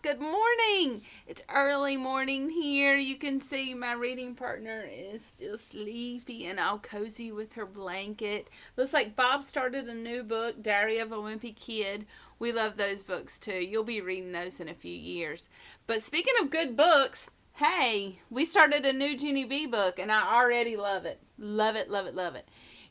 Good morning. It's early morning here. You can see my reading partner is still sleepy and all cozy with her blanket. Looks like Bob started a new book, Diary of a Wimpy Kid. We love those books too. You'll be reading those in a few years. But speaking of good books, hey, we started a new Junie B book and I already love it. Love it, love it, love it.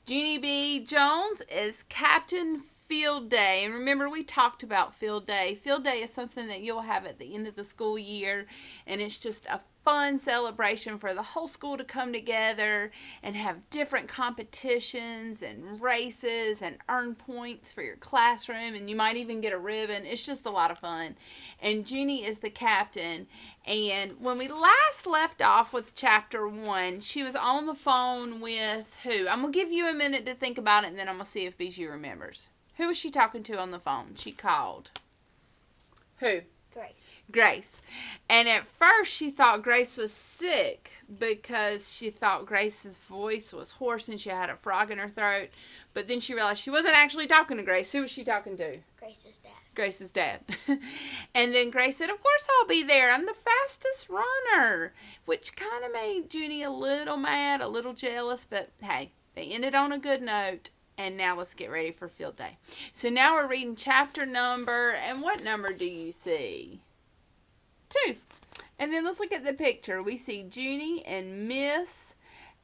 Junie B. Jones is Captain Field Day. And remember, we talked about Field Day. Field Day is something that you'll have at the end of the school year. And it's just a fun celebration for the whole school to come together and have different competitions and races and earn points for your classroom. And you might even get a ribbon. It's just a lot of fun. And Junie is the captain. And when we last left off with chapter 1, she was on the phone with who? I'm going to give you a minute to think about it, and then I'm going to see if Bijou remembers. Who was she talking to on the phone? She called. Who? Grace. And at first she thought Grace was sick because she thought Grace's voice was hoarse and she had a frog in her throat. But then she realized she wasn't actually talking to Grace. Who was she talking to? Grace's dad. And then Grace said, of course I'll be there. I'm the fastest runner. Which kind of made Junie a little mad, a little jealous. But hey, they ended on a good note. And now let's get ready for Field Day. So now we're reading chapter number. And what number do you see? 2. And then let's look at the picture. We see Junie and Miss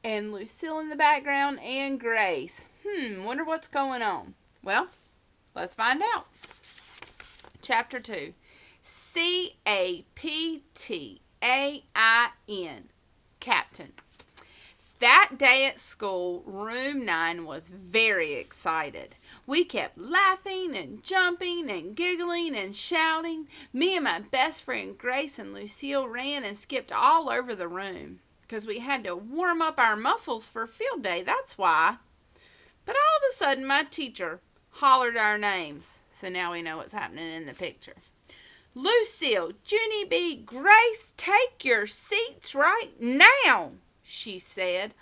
and Lucille in the background and Grace. Wonder what's going on. Well, let's find out. Chapter 2. C-A-P-T-A-I-N. Captain. That day at school, room 9 was very excited. We kept laughing and jumping and giggling and shouting. Me and my best friend Grace and Lucille ran and skipped all over the room because we had to warm up our muscles for Field Day, that's why. But all of a sudden, my teacher hollered our names. So now we know what's happening in the picture. Lucille, Junie B, Grace, take your seats right now, she said.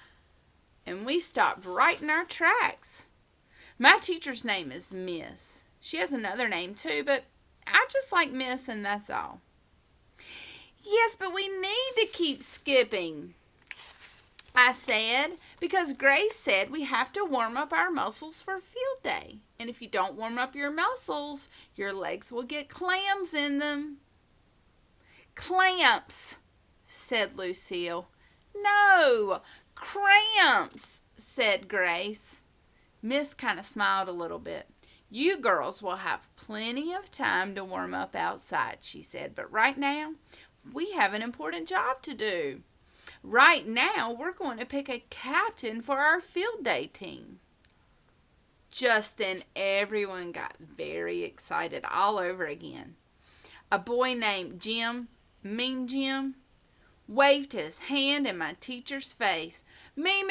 And we stopped right in our tracks. My teacher's name is Miss. She has another name too, but I just like Miss and that's all. Yes, but we need to keep skipping, I said, because Grace said we have to warm up our muscles for Field Day. And if you don't warm up your muscles, your legs will get clams in them. Clamps, said Lucille. No, cramps, said Grace. Miss kind of smiled a little bit. You girls will have plenty of time to warm up outside, she said. But right now, we have an important job to do. Right now, we're going to pick a captain for our Field Day team. Just then, everyone got very excited all over again. A boy named Jim, Mean Jim, waved his hand in my teacher's face. Me,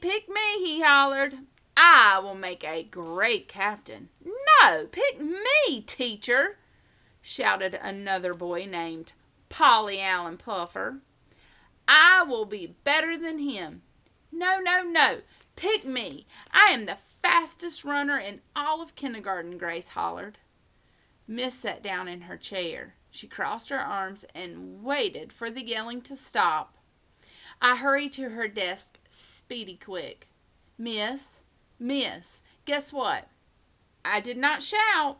pick me, he hollered. I will make a great captain. No, pick me, teacher, shouted another boy named Polly Allen Puffer. I will be better than him. No, pick me. I am the fastest runner in all of kindergarten, Grace hollered. Miss sat down in her chair. She crossed her arms and waited for the yelling to stop. I hurried to her desk, speedy quick. Miss, guess what? I did not shout.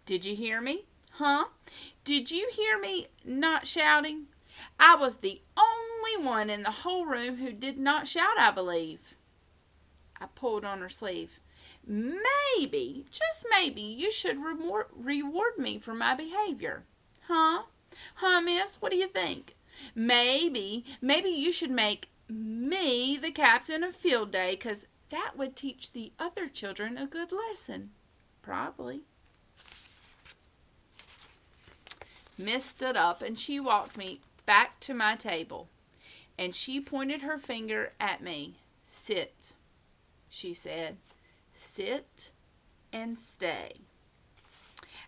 Did you hear me? Huh? Did you hear me not shouting? I was the only one in the whole room who did not shout, I believe. I pulled on her sleeve. Maybe, just maybe, you should reward me for my behavior. Huh, Miss? What do you think? Maybe you should make me the captain of Field Day, 'cause that would teach the other children a good lesson. Probably. Miss stood up and she walked me back to my table. And she pointed her finger at me. Sit, she said. Sit and stay.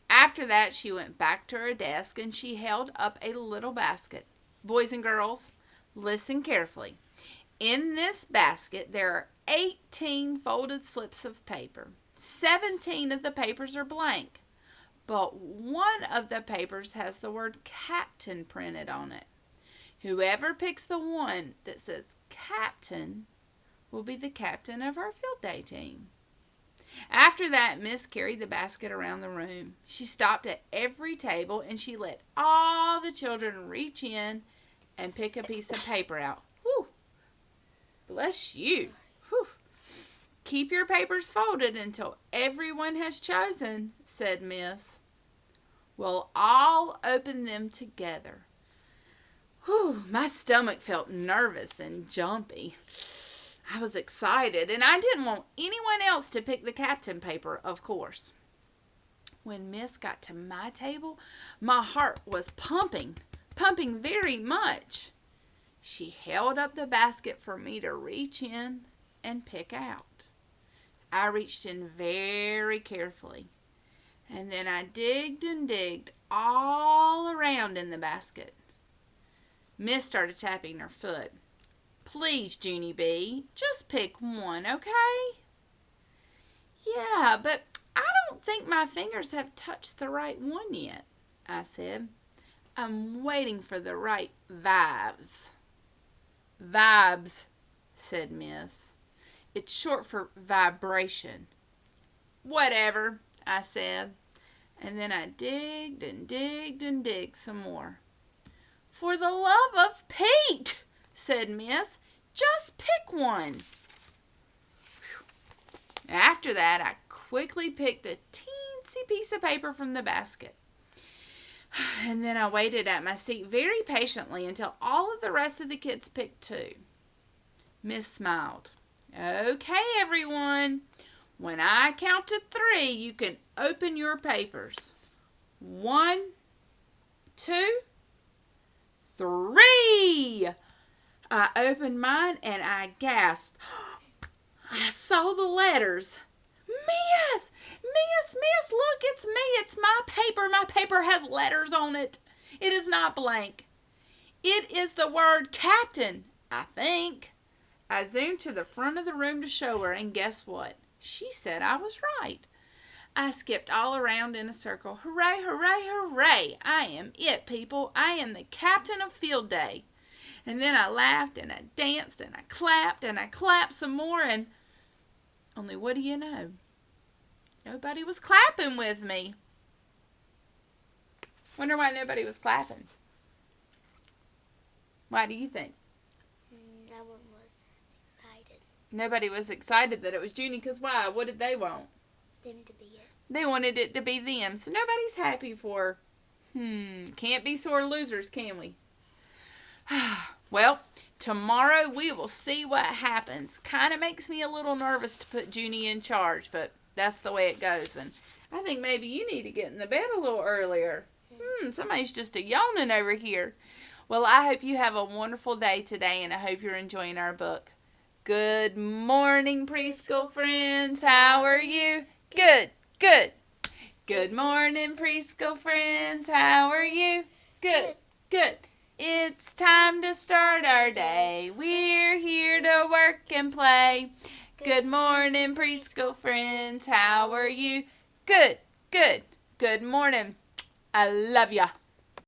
After that, she went back to her desk and she held up a little basket. Boys and girls, listen carefully. In this basket, there are 18 folded slips of paper. 17 of the papers are blank. but one of the papers has the word captain printed on it. Whoever picks the one that says captain will be the captain of our field day team. After that, Miss carried the basket around the room. She stopped at every table and she let all the children reach in and pick a piece of paper out. Whew. Bless you. Whew. Keep your papers folded until everyone has chosen, said Miss. We'll all open them together. Whew, my stomach felt nervous and jumpy. I was excited, and I didn't want anyone else to pick the captain paper, of course. When Miss got to my table, my heart was pumping very much. She held up the basket for me to reach in and pick out. I reached in very carefully, and then I digged and digged all around in the basket. Miss started tapping her foot. Please, Junie B, just pick one, okay? Yeah, but I don't think my fingers have touched the right one yet, I said. I'm waiting for the right vibes. Vibes, said Miss. It's short for vibration. Whatever, I said. And then I digged and digged and digged some more. For the love of Pete, said Miss, just pick one. After that, I quickly picked a teensy piece of paper from the basket. And then I waited at my seat very patiently until all of the rest of the kids picked too. Miss smiled. Okay, everyone. When I count to 3, you can open your papers. 1, 2, 3. I opened mine and I gasped. I saw the letters. Miss, look, it's me. It's my paper. My paper has letters on it. It is not blank. It is the word captain, I think. I zoomed to the front of the room to show her, and guess what? She said I was right. I skipped all around in a circle. Hooray, hooray, hooray. I am it, people. I am the captain of field day. And then I laughed and I danced and I clapped some more, and only what do you know? Nobody was clapping with me. Wonder why nobody was clapping. Why do you think? No one was excited. Nobody was excited that it was Junie, because why? What did they want? Them to be it. They wanted it to be them, so nobody's happy for her. Can't be sore losers, can we? Well, tomorrow we will see what happens. Kind of makes me a little nervous to put Junie in charge, but that's the way it goes. And I think maybe you need to get in the bed a little earlier. Somebody's just yawning over here. Well, I hope you have a wonderful day today, and I hope you're enjoying our book. Good morning, preschool friends. How are you? Good. Good morning, preschool friends. How are you? Good. It's time to start our day. We're here to work and play. Good morning, preschool friends. How are you? Good. Good morning. I love ya.